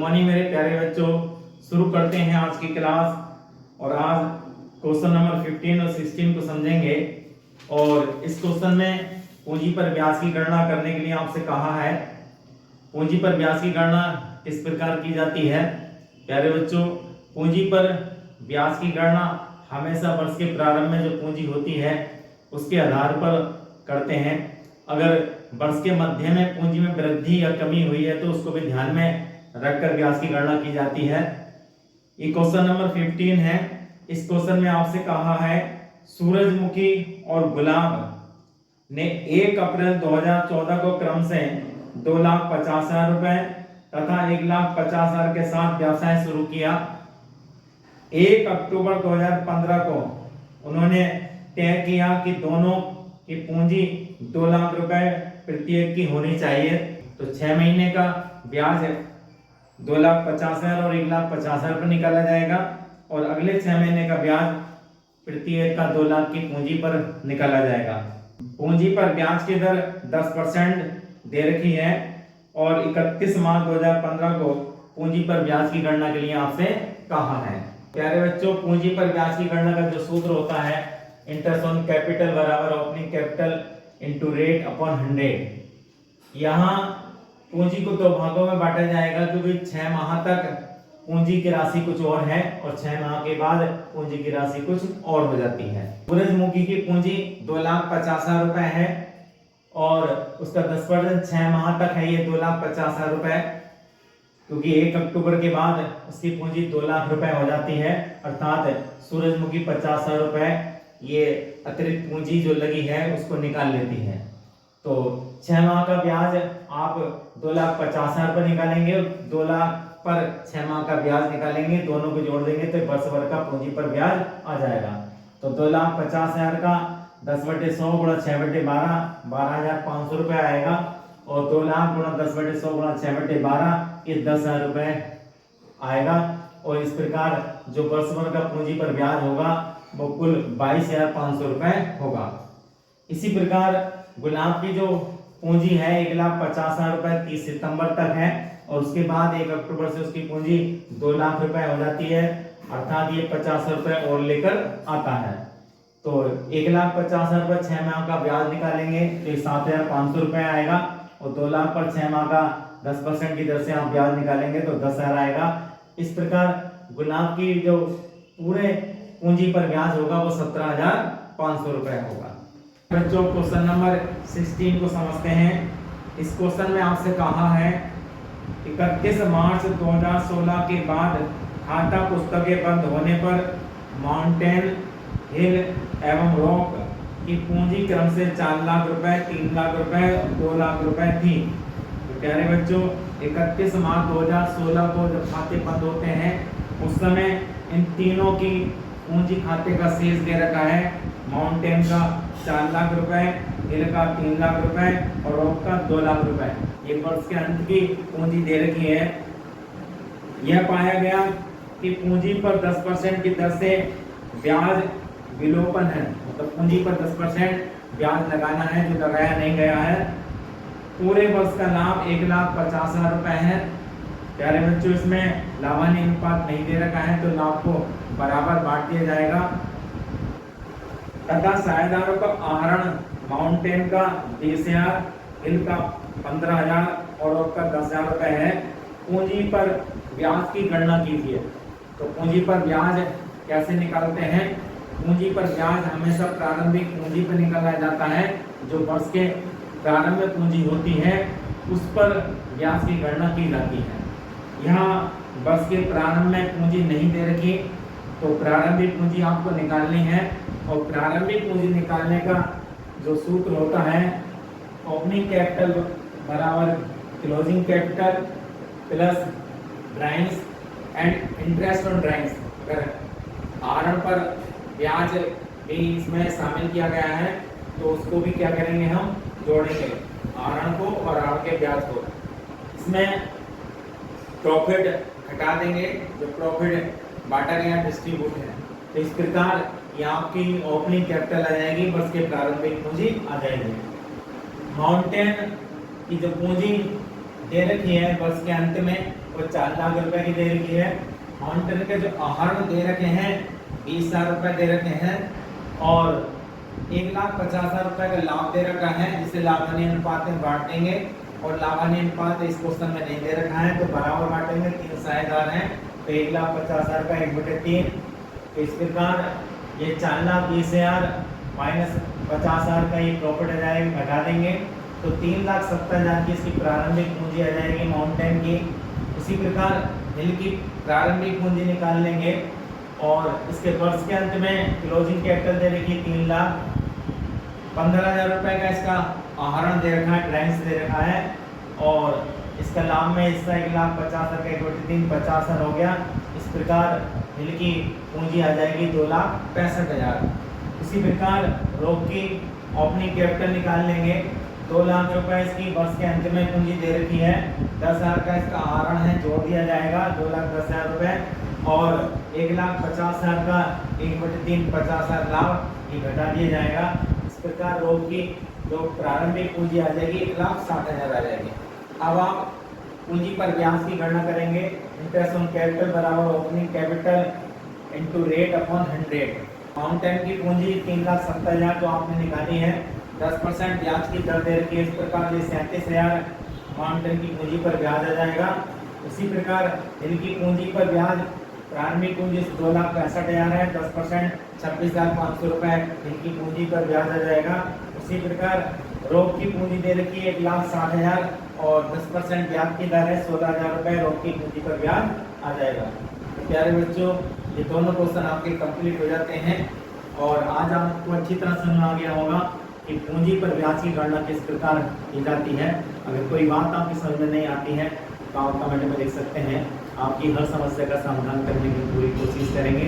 Morning मेरे प्यारे बच्चों। शुरू करते हैं आज की क्लास। और आज क्वेश्चन नंबर 15 और 16 को समझेंगे। और इस क्वेश्चन में पूंजी पर ब्याज की गणना करने के लिए आपसे कहा है। पूंजी पर ब्याज की गणना किस प्रकार की जाती है प्यारे बच्चों? पूंजी पर ब्याज की गणना हमेशा वर्ष के प्रारंभ में जो पूंजी होती है उसके आधार पर करते हैं। अगर वर्ष के मध्य में पूंजी में वृद्धि या कमी हुई है तो उसको भी ध्यान में रखकर ब्याज की गणना की जाती है। ये क्वेश्चन नंबर 15 है। इस क्वेश्चन में आपसे कहा है सूरजमुखी और गुलाब ने 1 अप्रैल 2014 को क्रम से 2,50,000 रुपए तथा 1,50,000 के साथ व्यवसाय शुरू किया। 1 अक्टूबर 2015 को उन्होंने तय किया कि दोनों की पूंजी 2 लाख रुपए प्रत्येक की होनी चाहिए। तो 6 महीने का ब्याज 2,50,000 और 1,50,000 पर निकाला जाएगा और अगले 6 महीने का ब्याज प्रत्येक का 2 लाख की पूंजी पर निकाला जाएगा। पूंजी पर ब्याज की दर 10% दे रखी है और 31 मार्च 2015 को पूंजी पर ब्याज की गणना के लिए आपसे कहा है। प्यारे बच्चों, पूंजी पर ब्याज की गणना का जो सूत्र होता है इंटरेस्ट ऑन कैपिटल बराबर opening capital into rate upon 100। यहाँ पूंजी को 2 भागों में बांटा जाएगा क्योंकि 6 माह तक पूंजी की राशि कुछ और है और 6 माह के बाद पूंजी की राशि कुछ और हो जाती है। सूरजमुखी की पूंजी 2,50,000 रुपए है और उसका 10% 6 माह तक है, ये 2,50,000 रुपए, क्योंकि 1 अक्टूबर के बाद उसकी पूंजी 2 लाख रुपए हो जाती है। अर्थात सूरजमुखी 50,000 रुपए ये अतिरिक्त पूंजी जो लगी है उसको निकाल लेती है। तो 6 माह का ब्याज आप 2,50,000 पर निकालेंगे, 2 लाख पर 6 माह का ब्याज निकालेंगे, दोनों को जोड़ देंगे तो वर्ष भर का पूंजी पर ब्याज आ जाएगा। तो 2,50,000 का 10/100 गुणा 6/12 12,500 रुपए आएगा और 2 लाख गुणा 10/100 गुणा 6/12 ये 10,000 रुपए आएगा। और इस प्रकार जो वर्ष भर का पूंजी पर ब्याज होगा वो कुल 22,500 रुपए होगा। इसी प्रकार गुलाब की जो पूंजी है 1,50,000 रुपए 30 सितंबर तक है और उसके बाद 1 अक्टूबर से उसकी पूंजी 2 लाख रुपए हो जाती है। अर्थात ये 50,000 रुपए और लेकर आता है। तो 1,50,000 रुपए 6 माह का ब्याज निकालेंगे तो ये 7,500 रुपए आएगा और 2 लाख पर 6 माह का 10% की दर से आप ब्याज निकालेंगे तो 10,000 आएगा। इस प्रकार गुलाब की जो पूरे पूंजी पर ब्याज होगा वो 17,500 रुपए होगा। बच्चों, क्वेश्चन नंबर 16 को समझते हैं। इस क्वेश्चन में आपसे कहा है 31 मार्च 2016 के बाद खाता पुस्तकें बंद होने पर माउंटेन हिल एवं रॉक की पूंजी क्रम से 4 लाख रुपए, 3 लाख रुपए, 2 लाख रुपए थी। तो प्यारे बच्चों, 31 मार्च 2016 को जब खाते बंद होते हैं उस समय इन तीनों की पूंजी खाते का शेष दे रखा है। माउंटेन का 4 लाख रुपए, हिल का 3 लाख रुपए और रॉक का 2 लाख रुपए, ये वर्ष के अंत की पूंजी दे रखी है। यह पाया गया कि पूंजी पर 10% की दर से ब्याज विलोपन है, मतलब पूंजी पर 10% ब्याज लगाना है जो लगाया नहीं गया है। पूरे वर्ष का लाभ 1,50,000 रुपए है। प्यारे बच्चों, इसमें लाभांश अनुपात नहीं दे रखा है तो लाभ को बराबर बांट दिया जाएगा। तथा साझेदारों का आहरण माउंटेन का 20,000, हिल का 15,000 और रॉक का 10,000 रुपए है। पूंजी पर ब्याज की गणना कीजिए। तो पूंजी पर ब्याज कैसे निकालते हैं? पूंजी पर ब्याज हमेशा प्रारंभिक पूंजी पर निकाला जाता है। जो वर्ष के प्रारंभ में पूंजी होती है उस पर ब्याज की गणना की जाती है। यहाँ वर्ष के प्रारंभ में पूंजी नहीं दे रखी तो प्रारंभिक पूंजी आपको निकालनी है और प्रारंभिक पूंजी निकालने का जो सूत्र होता है ओपनिंग कैपिटल बराबर closing capital plus drawings and interest on drawings. अगर आहरण पर ब्याज भी इसमें शामिल किया गया है तो उसको भी क्या करेंगे, हम जोड़ेंगे आहरण को और आहरण के ब्याज को। इसमें प्रॉफिट घटा देंगे, जो प्रॉफिट बांटा गया डिस्ट्रीब्यूट है। तो इस प्रकार ये आपकी ओपनिंग कैपिटल आ जाएगी, वर्ष के प्रारंभिक पूंजी आ जाएगी। माउंटेन की जो पूंजी दे रखी है वर्ष के अंत में वो 4 लाख रुपए की दे रखी है। माउंटेन के जो आहरण दे रखे हैं 20,000 रुपए दे रखे हैं और 1,50,000 रुपए का लाभ दे रखा है जिसे लाभान्य अनुपात में बांट देंगे और लाभान्य अनुपात इस क्वेश्चन में नहीं दे रखा है तो बराबर बांटेंगे। 3 साझेदार हैं तो 1,50,000 का 1/3। तो इस प्रकार ये 4,20,000 माइनस 50,000 का ये प्रॉफिट आ जाएगा, घटा देंगे तो 3,70,000 की इसकी प्रारंभिक पूंजी आ जाएगी माउंटेन की। उसी प्रकार हिल की प्रारंभिक पूंजी निकाल लेंगे और इसके वर्ष के अंत में क्लोजिंग कैपिटल दे रखी 3,15,000 रुपए का इसका आहरण दे रखा है, ड्राइंग्स दे रखा है और इसका लाभ में हिस्सा 1,50,000 का 1/3 50,000 हो गया। इस प्रकार हिल की पूंजी आ जाएगी 2,65,000। उसी प्रकार रोक की ओपनिंग कैपिटल निकाल लेंगे 2 लाख रुपए इसकी वर्ष के अंत में पूंजी दे रखी है। 10,000 का इसका आहरण है, जोड़ दिया जाएगा 2,10,000 रुपए और 1,50,000 का 1/3 50,000 लाभ ये घटा दिया जाएगा। इस प्रकार रोक की जो प्रारंभिक पूंजी आ जाएगी 1,60,000 आ जाएगी। अब आप पूंजी पर ब्याज की गणना करेंगे। इंटरेस्ट ऑन कैपिटल बराबर opening capital into rate upon 100। Mountain की पूंजी 3,70,000 जो आपने निकाली है 10% ब्याज की दर दे रखी है। इस प्रकार ये 37,000 माउंटेन की पूंजी पर ब्याज आ जाएगा। उसी प्रकार इनकी पूंजी पर ब्याज प्रारंभिक पूंजी 2,65,000 है, 10% 26,500 रुपए इनकी पूंजी पर ब्याज आ जाएगा। उसी प्रकार रोक की पूंजी दे रखी है 1,60,000 और 10% ब्याज की दर है 16,000 रुपए रोक की पूंजी पर ब्याज आ जाएगा। तो प्यारे बच्चों ये दोनों क्वेश्चन आपके कंप्लीट हो जाते हैं और आज आपको अच्छी तरह समझ आ गया होगा कि पूंजी पर ब्याज की गणना किस प्रकार की जाती है। अगर कोई बात आपकी समझ में नहीं आती है तो आप कमेंट में लिख सकते हैं। आपकी हर समस्या का समाधान करने की पूरी कोशिश करेंगे।